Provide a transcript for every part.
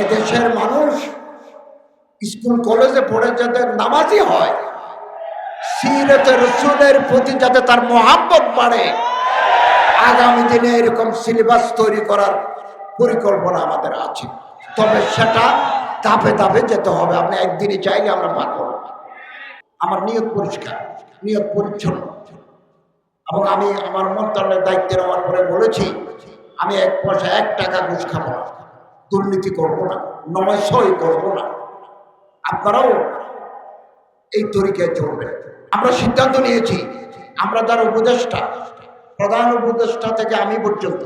এদেশের মানুষ স্কুল কলেজে পড়ে যাতে নামাজি হয়, সিরাতে রাসূলের প্রতি যাতে তার মহাব্বত বাড়ে, আগামী দিনে এরকম সিলেবাস তৈরি করার পরিকল্পনা আমাদের আছে। তবে সেটা ধাপে ধাপে যেতে হবে। আপনি একদিনই চাইলে আমরা পারবো না। আমার নিয়ত পরিষ্কার, নিয়ত পরিচ্ছন্ন, এবং আমি আমার মন্ত্রণালয়ের দায়িত্বে নেওয়ার পরে বলেছি আমি 1 পয়সা 1 টাকা ঘুষ খাবো না, দুর্নীতি করবো না, নমস্যই করবো না। আপনারাও এই তরিকায় চলবেন। আমরা সিদ্ধান্ত নিয়েছি, আমরা যারা উপদেষ্টা, প্রধান উপদেষ্টা থেকে আমি পর্যন্ত,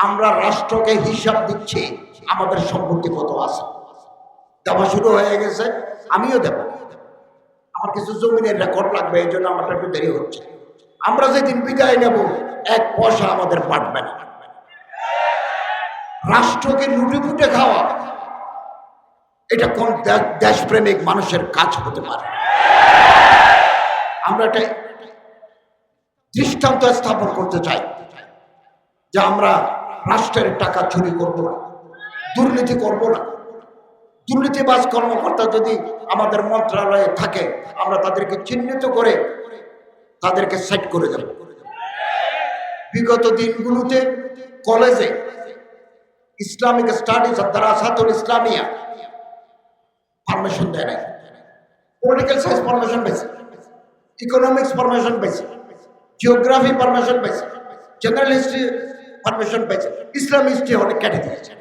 আমরা রাষ্ট্রকে হিসাব দিচ্ছি আমাদের সম্পত্তি কত আছে। দেওয়া শুরু হয়ে গেছে, আমিও দেব। আমার কিছু জমিনের রেকর্ড লাগবে, এই জন্য আমার একটু দেরি হচ্ছে। আমরা যেদিন বিদায় নেব 1 পয়সা আমাদের বাঁটবে না। রাষ্ট্রকে লুটে পুটে খাওয়া, এটা কোন দেশপ্রেমিক মানুষের কাজ হতে পারে? আমরা এটা দৃষ্টান্ত স্থাপন করতে চাই যে আমরা রাষ্ট্রের টাকা চুরি করব না, দুর্নীতি করব না। দুর্নীতিবাজ কর্মকর্তা যদি আমাদের মন্ত্রণালয়ে থাকে, আমরা তাদেরকে চিহ্নিত করে তাদেরকে সেট করে দেব। বিগত দিনগুলোতে কলেজে ইসলামিক স্টাডিজ আর দারাসাতুল ইসলামিয়া পারমিশন দেয় নাই, পলিটিক্যাল সায়েন্স পারমিশন পেয়েছে, ইকোনমিক্স পারমিশন পেয়েছে, জিওগ্রাফি পারমিশন পেয়েছে, জেনারেল হিস্ট্রি পারমিশন পেয়েছে, ইসলাম হিস্ট্রি অনেক কেটে দিয়েছে।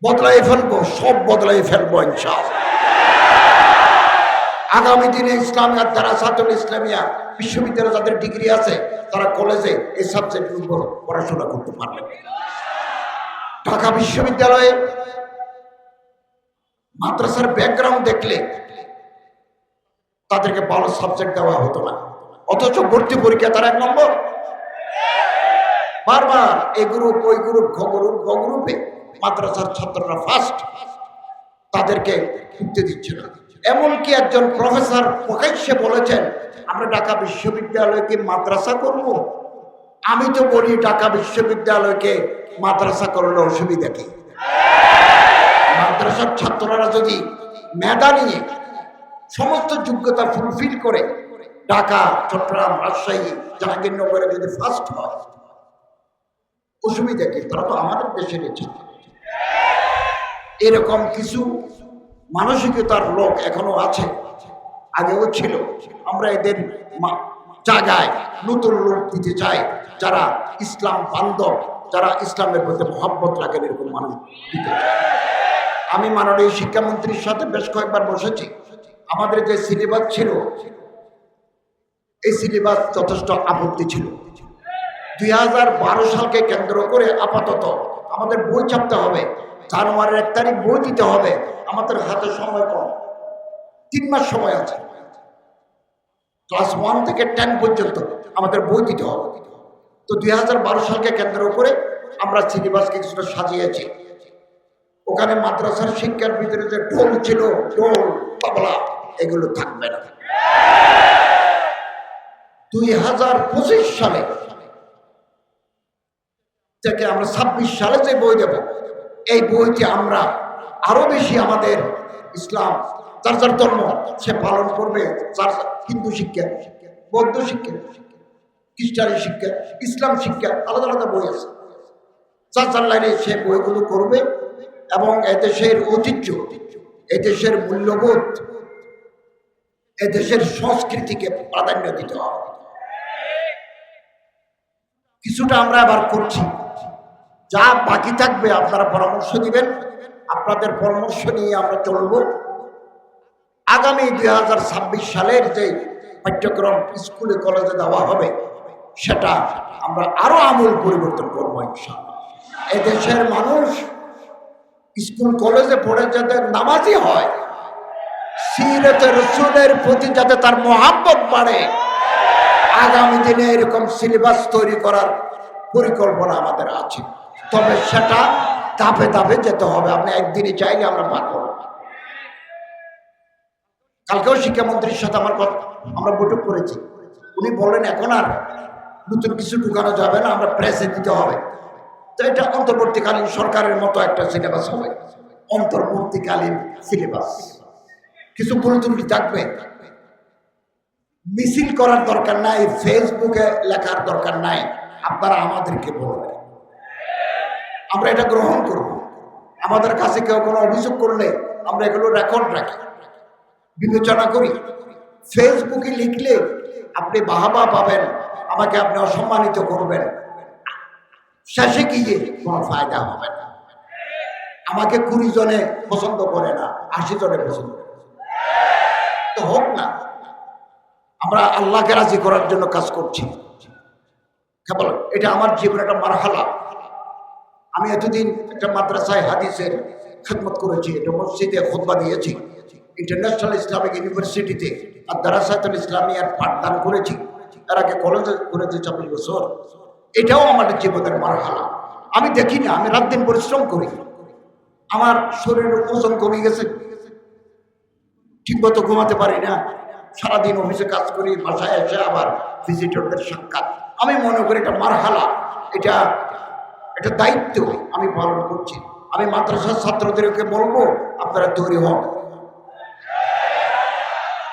বদলাই ফেলবো, সব বদলাই ফেলবো ইনশাআল্লাহ। আগামী দিনে ইসলামিয়া দারাসাতুল ইসলামিয়া বিশ্ববিদ্যালয়ে যাদের ডিগ্রি আছে, তারা কলেজে এই সাবজেক্টের উপর পড়াশোনা করতে পারবেন। ঢাকা বিশ্ববিদ্যালয়ে মাদ্রাসার ব্যাকগ্রাউন্ড দেখলে তাদেরকে ভালো সাবজেক্ট দেওয়া হতো না, অথচ ভর্তি পরীক্ষা তারা 1 নম্বর। বারবার এই গ্রুপ ওই গ্রুপ গ গ্রুপে মাদ্রাসার ছাত্ররা ফার্স্ট, তাদেরকে উঠতে দিচ্ছে না। এমনকি একজন প্রফেসর প্রকাশ্যে বলেছেন, আমরা ঢাকা বিশ্ববিদ্যালয়কে মাদ্রাসা করব। আমি তো বলি ঢাকা বিশ্ববিদ্যালয়কে মাদ্রাসা করলে অসুবিধা কি? মাদ্রাসার ছাত্ররা যদি মেধা নিয়ে সমস্ত যোগ্যতা ফুলফিল করে ঢাকা, চট্টগ্রাম, রাজশাহী, জাহাঙ্গীরনগরে যদি ফার্স্ট হয়, অসুবিধা কি? তারা তো আমাদের দেশের ছাত্র। এরকম কিছু মানসিকতার লোক এখনো আছে, আগেও ছিল। আমরা এদের জায়গায় নতুন লোক দিতে চাই, যারা ইসলাম বান্ধব, যারা ইসলামের প্রতি মহব্বত রাখেন, এরকম মানুষ দিতে চাই। আমি মাননীয় শিক্ষামন্ত্রীর সাথে বেশ কয়েকবার বসেছি। আমাদের যে সিলেবাস ছিল, এই সিলেবাস যথেষ্ট আপত্তি ছিল। 2012 সালকে কেন্দ্র করে আপাতত আমাদের বই ছাপতে হবে, জানুয়ারির 1 তারিখ বই দিতে হবে। আমাদের হাতে সময় কম, 3 মাস সময় আছে। ক্লাস 1 থেকে 10 পর্যন্ত আমাদের বই দিতে হবে। তো 2012 সালকে কেন্দ্র করে আমরা সিলেবাসকে কিছুটা সাজিয়েছি। ওখানে মাদ্রাসার শিক্ষার ভিতরে যে ঢোল ছিল, ঢোল, তবলা, এগুলো থাকবে না। 2025 সালে থেকে আমরা 26 সালে যে বই দেব, এই বইটি আমরা আরো বেশি আমাদের ইসলাম, যার যার ধর্ম সে পালন করবে, যার হিন্দু শিক্ষা, বৌদ্ধ শিক্ষা, খ্রিস্টানি শিক্ষা, ইসলাম শিক্ষা, আলাদা আলাদা বই আছে। যার যার লাইনে সে বইগুলো করবে এবং এদেশের ঐতিহ্য, এদেশের মূল্যবোধ, এদেশের সংস্কৃতিকে প্রাধান্য দিতে হবে। কিছুটা আমরা আবার করছি, যা বাকি থাকবে আপনারা পরামর্শ দিবেন, আপনাদের পরামর্শ নিয়ে আমরা চলব। আগামী 2026 সালের যে পাঠ্যক্রম স্কুলে কলেজে দেওয়া হবে, সেটা আমরা আরো আমূল পরিবর্তন করবো ইনশাআল্লাহ। এদেশের মানুষ স্কুল কলেজে পড়ে যাতে নামাজি হয়, সিরাতে রাসূলের প্রতি যাতে তার মহাব্বত বাড়ে, আগামী দিনে এরকম সিলেবাস তৈরি করার পরিকল্পনা আমাদের আছে। তবে সেটা ধাপে ধাপে যেতে হবে। আপনি একদিনই চাইলে আমরা পারবো না। কালকেও শিক্ষামন্ত্রীর সাথে আমরা বৈঠক করেছি। উনি বললেন এখন আর নতুন কিছু ঢুকানো যাবে না, আমরা প্রেসে দিতে হবে। তো এটা অন্তর্বর্তীকালীন সরকারের মতো একটা সিলেবাস হবে, অন্তর্বর্তীকালীন সিলেবাস। কিছু ভুল ত্রুটি থাকবে, মিছিল করার দরকার নাই, ফেসবুকে লেখার দরকার নাই, আপনারা আমাদেরকে বলবেন, আমরা এটা গ্রহণ করব। আমাদের কাছে কেউ কোনো অভিযোগ করলে আমরা এগুলো রেকর্ড রাখি, বিবেচনা করি। ফেসবুকে লিখলে আপনি বাহাবা পাবেন, আমাকে আপনি অসম্মানিত করবেন, শেষে গিয়ে কোনো ফায়দা হবে না। আমাকে 20 জনে পছন্দ করে না, 80 জনে পছন্দ করে, তো হোক না। আমরা আল্লাহকে রাজি করার জন্য কাজ করছি। কেবল এটা আমার জীবনের একটা মারহালা। আমি এতদিন একটা মাদ্রাসায় হাদিসের খেদমত করেছি, একটা মসজিদে খুতবা দিয়েছি, ইন্টারন্যাশনাল ইসলামিক ইউনিভার্সিটিতে আর দারাসাতুল ইসলামিয়ার পাঠদান করেছি, এর আগে কলেজে করেছি 24 বছর। এটাও আমার জীবনের মারহালা। আমি দেখি না, আমি রাত দিন পরিশ্রম করি, আমার শরীরের ওজন কমে গেছে, ঠিকমতো ঘুমাতে পারি না, সারাদিন অফিসে কাজ করি, বাসায় এসে আবার ভিজিটরদের সাক্ষাৎ। আমি মনে করি এটা মারহালা, এটা দায়িত্ব আমি পালন করছি। আমি মাদ্রাসার ছাত্রদেরকে বলবো, আপনারা তৈরি হন,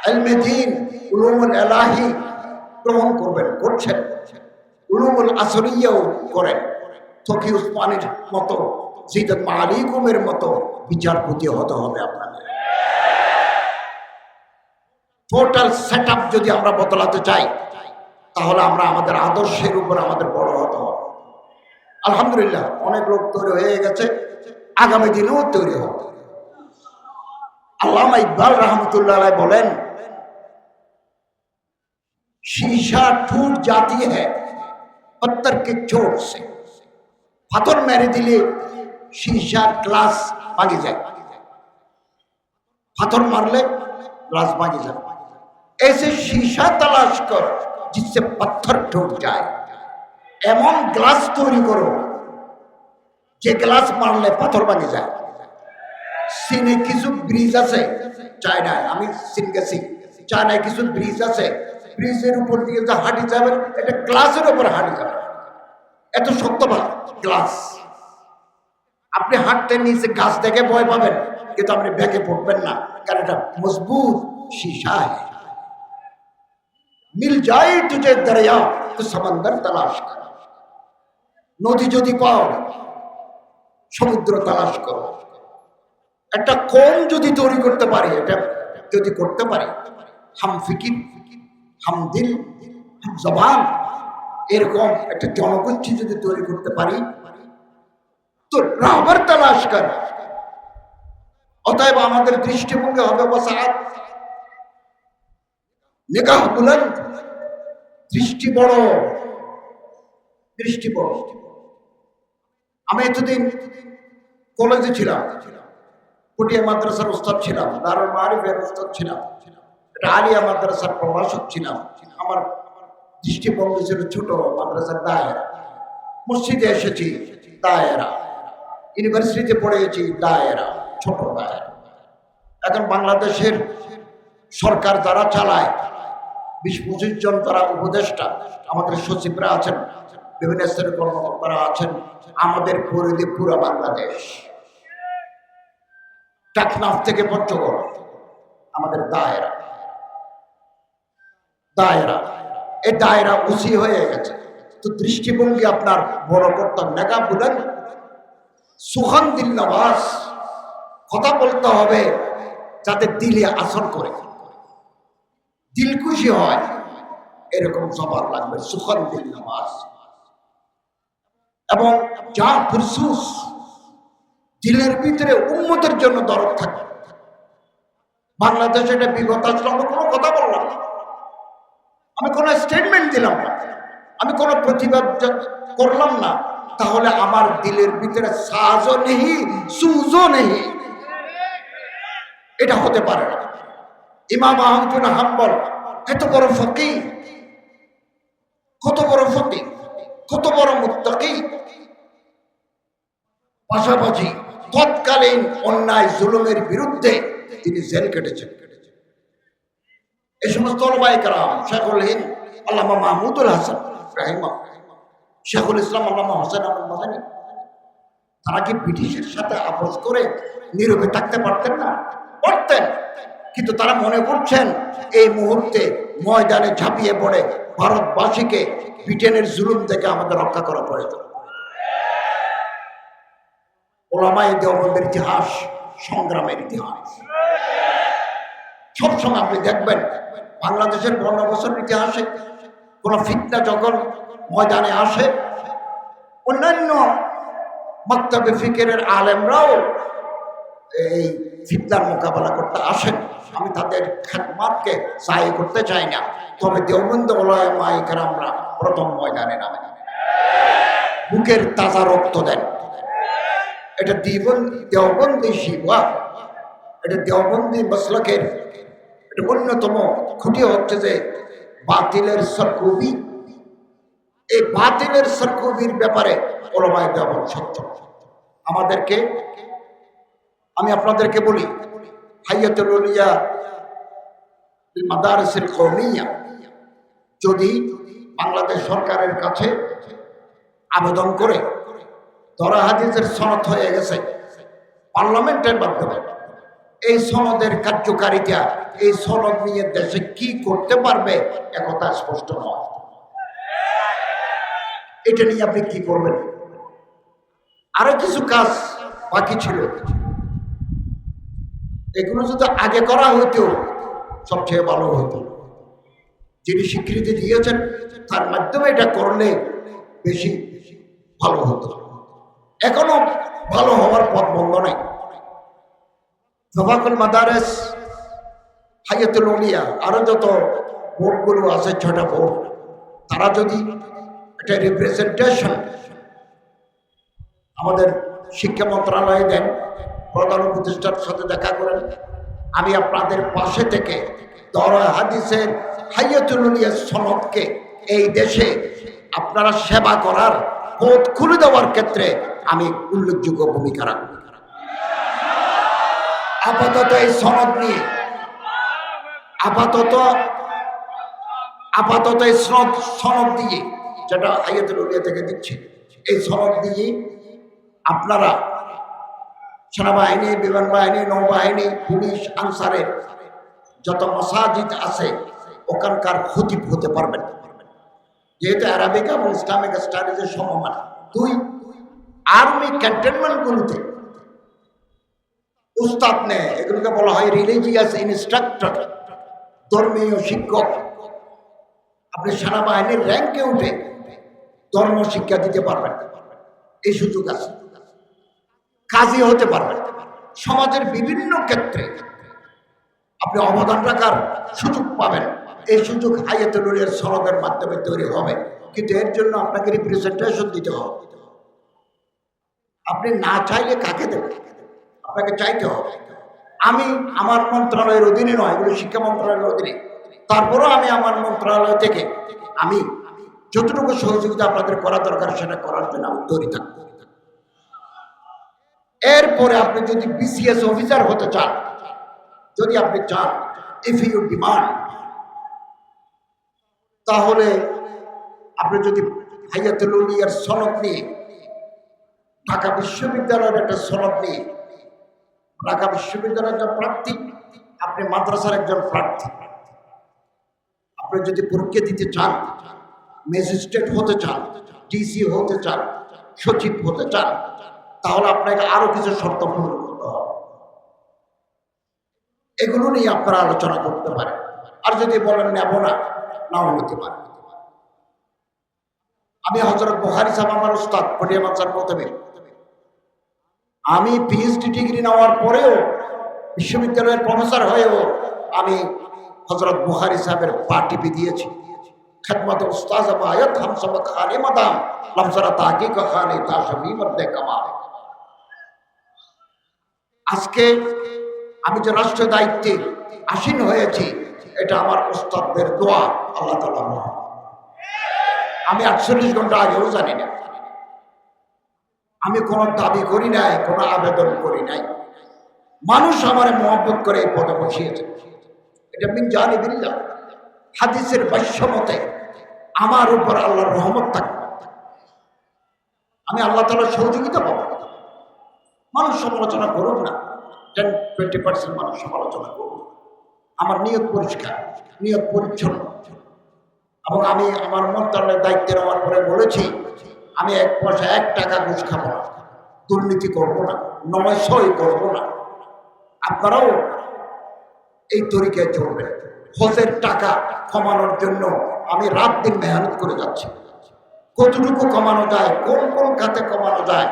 ইলমে দ্বীন, উলুমুল ইলাহি গ্রহণ করবেন, করছেন, উলুমুল আসরিয়াও করেন। তকি উসমানের মতো, জিদাত মালিকুমের মতো বিচারপতি হতে হবে আপনাদের। টোটাল সেটআপ যদি আমরা বদলাতে চাই, তাহলে আমরা আমাদের আদর্শের উপর আমাদের বড় হতে হবে। আলহামদুলিল্লাহ অনেক লোক তৈরি হয়ে গেছে, আগামী দিনেও তৈরি হবে। আল্লামা ইকবাল রহমতুল্লাহ আলাইহি বলেন, शीशा टूट जाती है पत्थर के चोट से। পাথর মেরে দিলে शीशा গ্লাস ভাঙে যায়, পাথর মারলে গ্লাস ভাঙে যায়। ऐसे शीशा तलाश कर जिससे पत्थर टूट जाए। এমন গ্লাস তৈরি করো যে গ্লাস মারলে পাথর ভাঙে যায়। চীনে কিছু ব্রিজ আছে, চায়নায়, আমি চীন গেছি, চায়নায় কিছু ব্রিজ আছে, ব্রিজের উপর দিয়ে যে হাঁটি যাবেন, এটা গ্লাসের উপর হাঁটি যাবে, এত শক্ত গ্লাস। আপনি হাঁটতে নিচে গাছ দেখে ভয় পাবেন, কিন্তু আপনি ব্যাগে পড়বেন না, কারণ এটা মজবুত शीशा है। मिल जाए तुझे दरिया तो समंदर तलाश कर। নদী যদি পাও সমুদ্র তালাশ করো। একটা কম যদি তৈরি করতে পারি, এটা যদি করতে পারি, হাম ফিকির, হাম দিল, হাম জবান, এরকম একটা জনগোষ্ঠী যদি তৈরি করতে পারি, তো রাহবার তালাশ কর। অতএব আমাদের দৃষ্টিভঙ্গি হবে ওয়াসাআত, নিগাহ বুলন্দ, দৃষ্টি বড়, দৃষ্টি বড়। আমি এতদিন কলেজে ছিলাম, পটিয়া মাদ্রাসার উস্তাদ ছিলাম, দারুল মারিফের উস্তাদ ছিলাম, এটা আলিয়া মাদ্রাসার প্রভাষক ছিলাম। আমার দৃষ্টিভঙ্গি ছিল ছোট, মাদ্রাসার দায়েরা। মসজিদে এসেছি, দায়েরা। ইউনিভার্সিটিতে পড়েছি, দায়েরা, ছোট দায়েরা। এখন বাংলাদেশের সরকার যারা চালায়, 20-25 জন তারা উপদেষ্টা, আমাদের সচিবরা আছেন, বিভিন্ন স্তরের কর্মকর্তারা আছেন, আমাদের পরিধি পুরো বাংলাদেশ, টেকনাফ থেকে পঞ্চগড় আমাদের দায়েরা। দায়েরা, এই দায়েরা উঁচি হয়ে গেছে, তো দৃষ্টিভঙ্গি আপনার বড় করতে হবে। নেগা বলেন সুখান দিল নওয়াজ, কথা বলতে হবে যাতে দিলে আসর করে, দিল খুশি হয়, এরকম জবান লাগবে, সুখান দিল নওয়াজ। এবং যা ফুরসুস, দিলের ভিতরে উম্মতের জন্য দরদ থাকে। বাংলাদেশে এটা বিগত আসলে আমি কোনো কথা বললাম না, আমি কোনো স্টেটমেন্ট দিলাম না, আমি কোনো প্রতিবাদ করলাম না, তাহলে আমার দিলের ভিতরে সাজও নেই, সুজও নেই, এটা হতে পারে না। ইমাম আহমদ বিন হাম্বল এত বড় ফকিহ, কত বড় ফকিহ, কত বড় মুত্তাকি, পাশাপাশি তৎকালীন অন্যায় জুলুমের বিরুদ্ধে তিনি জেল কেটেছেন। এই সমস্ত ওলামায়ে কেরাম, শেখুল হিন্দ আল্লামা মাহমুদুল হাসান রাহিমাহুল্লাহ, শেখুল ইসলাম আল্লামা হোসেন আহমদ মাদানী, তারা কি ব্রিটিশের সাথে আপোষ করে নীরবে থাকতে পারতেন না? পারতেন। কিন্তু তারা মনে করছেন এই মুহূর্তে ময়দানে ঝাঁপিয়ে পড়ে ভারতবাসীকে ব্রিটেনের জুলুম থেকে আমাদের রক্ষা করা প্রয়োজন। ওলামায়ে দেওবন্দের ইতিহাস সংগ্রামের ইতিহাস। সবসময় আপনি দেখবেন বাংলাদেশের বর্ণবসর ইতিহাসে কোন ফিতনা যখন ময়দানে আসে, অন্যান্য মাকতাবে ফিকিরের আলেমরাও এই ফিতনার মোকাবেলা করতে আসেন। আমি তাদের খেদমতকে সাহায্য করতে চাই না, তবে দেওবন্দ ওলামায়ে কেরামরা প্রথম ময়দানে নামেন, বুকের তাজা রক্ত দেন। এটা দেওবন্দি শিবা, এটা দেওবন্দি মাসলাকের এটা অন্যতম খুঁটি হচ্ছে যে বাতিলের সরকবি। এই বাতিলের সরকবির ব্যাপারে ওলামায়ে দেওবন্দ সত্য। আমি আপনাদেরকে বলি, হাইয়াতুল আউলিয়া মাদারিসুল কওমিয়া যদি বাংলাদেশ সরকারের কাছে আবেদন করে, দরা হাদিসের সনদ হয়ে গেছে পার্লামেন্টের মাধ্যমে, এই সনদের কার্যকারিতা, এই সনদ নিয়ে দেশে কি করতে পারবে একথা স্পষ্ট নয়। এটা নিয়ে আপনি কি করবেন? আরো কিছু কাজ বাকি ছিল, এগুলো যদি আগে করা হইতো সবচেয়ে ভালো হতো। যিনি স্বীকৃতি দিয়েছেন তার মাধ্যমে এটা করলে বেশি ভালো হতো। এখনো ভালো হওয়ার পথ বন্ধ নাই। সফাকুল মাদারেস, হাইয়াতুল আউলিয়া, আরো যত বোর্ডগুলো আছে 6টা বোর্ড, তারা যদি একটা রিপ্রেজেন্টেশন আমাদের শিক্ষা মন্ত্রণালয়ে দেন, প্রধান উপদেষ্টার সাথে দেখা করেন, আমি আপনাদের পাশে থেকে দরা হাদিসের হাইয়াতুল আউলিয়া সনদকে এই দেশে আপনারা সেবা করার পথ খুলে দেওয়ার ক্ষেত্রে আমি উল্লেখযোগ্য ভূমিকা রাখব। আপাতত এই সনদ নিয়ে আপাতত এই সনদ দিয়ে, যেটা হাইয়াতুল আউলিয়া থেকে দিচ্ছে, এই সনদ দিয়ে আপনারা সেনাবাহিনী, বিমান বাহিনী, নৌবাহিনী, পুলিশ, আনসারের যত মসাজিদ আছে ওখানকার খতিব হতে পারবেন। যেহেতু আরবিক এবং ইসলামিক স্টাডিজের সমমান, 2 আর্মি ক্যান্টনমেন্টগুলোতে উস্তাদ নেয়, এগুলোকে বলা হয় রিলিজিয়াস ইনস্ট্রাক্টর, ধর্মীয় শিক্ষক। আপনি সেনাবাহিনীর র্যাঙ্কে উঠে ধর্ম শিক্ষা দিতে পারবেন, এই সুযোগ আছে। কাজী হতে পারবেন, সমাজের বিভিন্ন ক্ষেত্রে আপনি অবদান রাখার সুযোগ পাবেন। এই সুযোগ হাইয়াতুল আউলিয়ার সনদের মাধ্যমে তৈরি হবে, কিন্তু এর জন্য আপনাকে রিপ্রেজেন্টেশন দিতে হবে। আপনি না চাইলে কাকে দেবেন? আপনাকে চাইতে হবে। আমি আমার মন্ত্রণালয়ের অধীনে নয়, এগুলো শিক্ষা মন্ত্রণালয়ের অধীনে, তারপরেও আমি আমার মন্ত্রণালয় থেকে আমি যতটুকু সহযোগিতা আপনাদের করা দরকার সেটা করার জন্য আমি তৈরি থাকব। এরপরে আপনি যদি বিসিএস অফিসার হতে চান, যদি আপনি চান, ইফ ইউ ডিমান্ড, তাহলে আপনি যদি হাইয়াতুল আউলিয়ার সনদ নিয়ে, ঢাকা বিশ্ববিদ্যালয়ের একটা সনদ নিয়ে, ঢাকা বিশ্ববিদ্যালয়ের একজন প্রার্থী, আপনি মাদ্রাসার একজন প্রার্থী, আপনি যদি পরীক্ষা দিতে চান, ম্যাজিস্ট্রেট হতে চান, ডিসি হতে চান, সচিব হতে চান, তাহলে আপনাকে আরো কিছু শর্ত পূরণ করতে হবে। এগুলো নিয়ে আপনারা আলোচনা করতে পারেন। আর যদি বলেন নেব না, নাও নিতে পারেন। আমি হযরত বুখারী সাহেব আমার উস্তাদ, পটিয়া মাদ্রাসার প্রথমে, আমি পিএইচডি ডিগ্রি নেওয়ার পরেও, বিশ্ববিদ্যালয়ের প্রফেসর হয়েও আমি হযরত বুখারী সাহেবের পা টিপে দিয়েছি। খেদমত উস্তাজ আয়াত হাম সবক খানে মাদাম লফজরা তাকিক খানে তাশমি মর্দে কামাল। আজকে আমি যে রাষ্ট্র দায়িত্বে আসীন হয়েছি, এটা আমার উস্তাদদের দোয়া, আল্লাহ তাআলা মহান। আমি 48 ঘন্টা আগেও জানি না, আমি কোনো দাবি করি নাই, কোনো আবেদন করি নাই। মানুষ আমার মহব্বত করে এই পদে বসিয়েছে, এটা মিন জানিবিল্লাহ। হাদিসের ভাষ্য মতে আমার উপর আল্লাহর রহমত থাকবে, আমি আল্লাহ তাআলার সহযোগিতা পাবো। মানুষ সমালোচনা করুন না, 10-20% মানুষ সমালোচনা করুন। আমার নিয়ত পরিষ্কার, নিয়ত পরিচ্ছন্ন, এবং আমি আমার মন্ত্রণালয়ের দায়িত্ব নেওয়ার পরে বলেছি আমি 1 পয়সা 1 টাকা ঘুষ খাবো না, দুর্নীতি করবো না, নমস্যই করবো না। আপনারাও এই তরিকায় চলবেন। হজের টাকা কমানোর জন্য আমি রাত দিন মেহনত করে যাচ্ছি। কতটুকু কমানো যায়, কোন কোন খাতে কমানো যায়,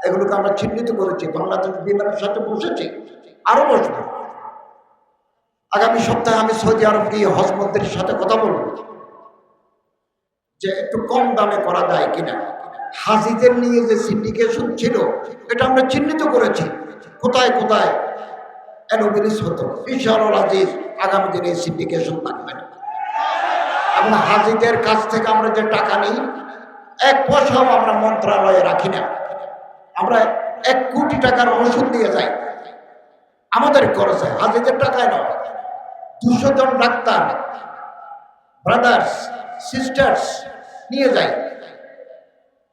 এগুলোকে আমরা চিহ্নিত করেছি। বাংলাদেশ বিমানের সাথে বসেছি, আরো বসবো। আগামী সপ্তাহে আমি সৌদি আরব গিয়ে হজ মন্ত্রীর সাথে কথা বলবো যে একটু কম দামে করা যায় কিনা। হাজিদের নিয়ে যে সিন্ডিকেশন ছিল এটা আমরা চিহ্নিত করেছি, কোথায় কোথায় এনোবিলিস হতো। ইনশাআল্লাহ আজিজ আগামী দিনে এই সিন্ডিকেশন থাকবে না। এবং হাজিদের কাছ থেকে আমরা যে টাকা নিই 1 পয়সাও আমরা মন্ত্রণালয়ে রাখি না। আমরা 1 কোটি টাকার ওষুধ দিয়ে যাই আমাদের খরচে, হাজিদের টাকায় নয়। 200 জন ডাক্তার, ব্রাদার্স, সিস্টার্স নিয়ে যাই,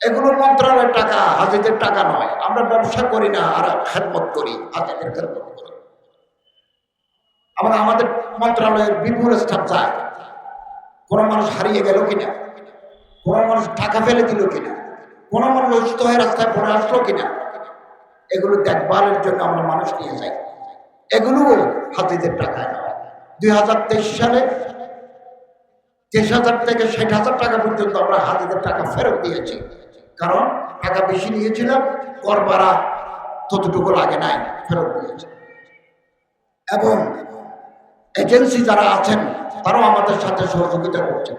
এগুলো মন্ত্রণালয়ের টাকা, হাজিদের টাকা নয়। আমরা ব্যবসা করি না, আর খেদমত করি, হাজিদের খেদমত করি। এবং আমাদের মন্ত্রণালয়ের বিপুল স্টাফ যায়। কোনো মানুষ হারিয়ে গেল কিনা, কোনো মানুষ টাকা ফেলে দিল কিনা, কোনো মানুষ অসুস্থ হয়ে রাস্তায় পড়ে আসলো কিনা, এগুলো দেখভালের জন্য আমরা মানুষ নিয়ে যাই। এগুলোও হাজিদের টাকায় নয়। 2023 সালে 30,000 থেকে 60,000 টাকা পর্যন্ত আমরা হাজিদের টাকা ফেরত দিয়েছি, কারণ টাকা বেশি নিয়েছিলাম, কর ভাড়া ততটুকু লাগে নাই, ফেরত দিয়েছি। এবং এজেন্সি যারা আছেন তারাও আমাদের সাথে সহযোগিতা করছেন।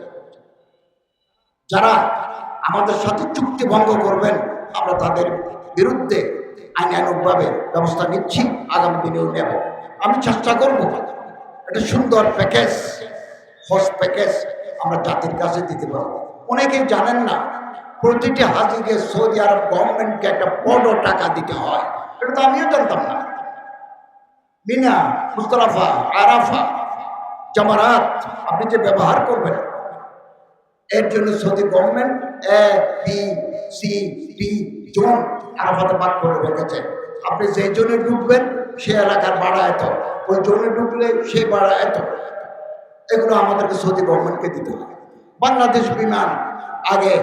যারা আমাদের সাথে চুক্তি ভঙ্গ করবেন আমরা তাদের বিরুদ্ধে আইনানুগভাবে ব্যবস্থা নিচ্ছি, আগামী দিনেও নেব। আমি চেষ্টা করব একটা সুন্দর প্যাকেজ, হজ প্যাকেজ আমরা জাতির কাছে দিতে পারবো। অনেকেই জানেন না, প্রতিটি হাজিকে সৌদি আরব গভর্নমেন্টকে একটা বড় টাকা দিতে হয়। এটা তো আমিও জানতাম না। মিনা, মুজদালিফা, আরাফা, জামারাত আপনি যে ব্যবহার করবেন, এর জন্য সৌদি গভর্নমেন্ট ABCD জোন আরাফাতে ভাগ করে রেখেছে। আপনি যে জোনে ঢুকবেন সে এলাকার ভাড়া এত, ওই জোনে ঢুকলে সেই ভাড়া এত। এগুলো আমাদেরকে সৌদি গভর্নমেন্টকে দিতে হবে। বাংলাদেশ বিমান আগে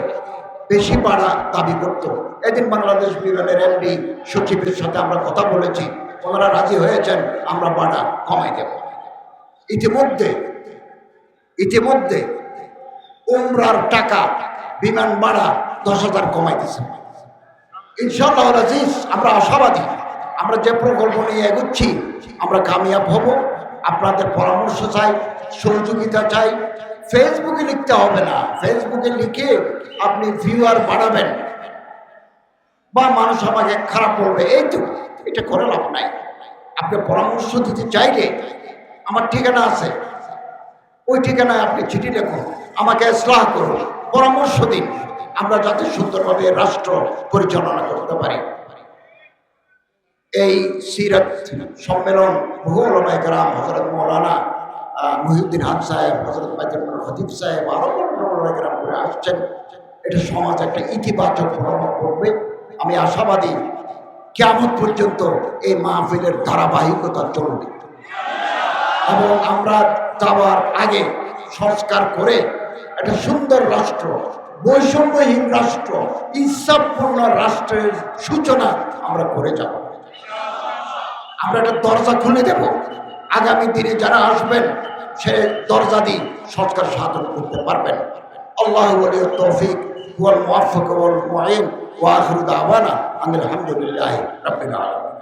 বেশি ভাড়া দাবি করত। এদিন বাংলাদেশ বিমানের MD সচিবের সাথে আমরা কথা বলেছি, ওনারা রাজি হয়েছেন, আমরা ভাড়া কমাই দেব। ইতিমধ্যে উমরার টাকা বিমান ভাড়া 10,000 কমাই দিয়েছে। ইনশাআল্লাহ আজিজ আমরা আশাবাদী, আমরা যে প্রকল্প নিয়ে এগোচ্ছি আমরা কামিয়াব হব। আপনাদের পরামর্শ চাই, সহযোগিতা চাই। ফেসবুকে লিখতে হবে না, ফেসবুকে লিখে আপনি ভিউয়ার বাড়াবেন বা মানুষ আমাকে খারাপ বলবে, এই তো এটা করে লাভ নাই। আপনি পরামর্শ দিতে চাইলে আমার ঠিকানা আছে, ওই ঠিকানায় আপনি চিঠি লিখুন, আমাকে ইসলাহ করুন, পরামর্শ দিন, আমরা যাতে সুন্দরভাবে রাষ্ট্র পরিচালনা করতে পারি। এই সিরাত সম্মেলন বহু উলামায়ে কেরাম, হযরত মাওলানা মুহিউদ্দিন হক সাহেব, হযরত বাইতুল খতিব সাহেব, আরো উলামায়ে কেরাম করে আসছেন। এটা সমাজ একটা ইতিবাচক প্রভাব পড়বে। আমি আশাবাদী কিয়ামত পর্যন্ত এই মাহফিলের ধারাবাহিকতা চলবে এবং আমরা যাওয়ার আগে সংস্কার করে একটা সুন্দর রাষ্ট্র, বৈষম্যহীন রাষ্ট্র, ইনসাফপূর্ণ রাষ্ট্রের সূচনা আমরা করে যাব। আমরা একটা দরজা খুলে দেব, আগামী দিনে যারা আসবেন সে দরজা দিয়ে সংস্কার সাধন করতে পারবেন। আল্লাহু ওয়ালিয়ুত তৌফিক ওয়াল মুওয়াফফিক ওয়াল মুঈন ওয়া আখিরু দাওয়ানা আলহামদুলিল্লাহি রাব্বিল আলামিন।